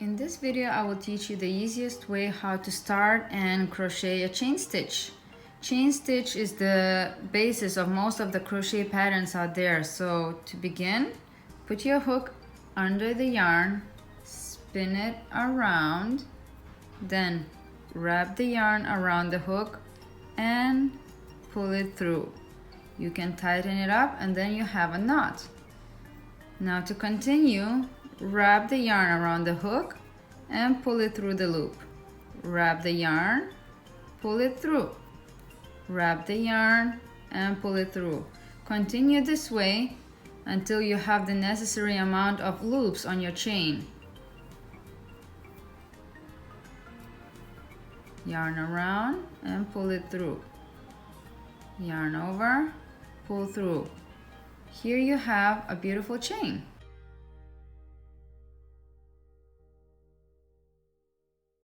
In this video, I will teach you the easiest way how to start and crochet a chain stitch. Chain stitch is the basis of most of the crochet patterns out there. So to begin, put your hook under the yarn, spin it around, then wrap the yarn around the hook and pull it through. You can tighten it up and then you have a knot. Now to continue, wrap the yarn around the hook and pull it through the loop. Wrap the yarn, pull it through. Wrap the yarn and pull it through. Continue this way until you have the necessary amount of loops on your chain. Yarn around and pull it through. Yarn over, pull through. Here you have a beautiful chain.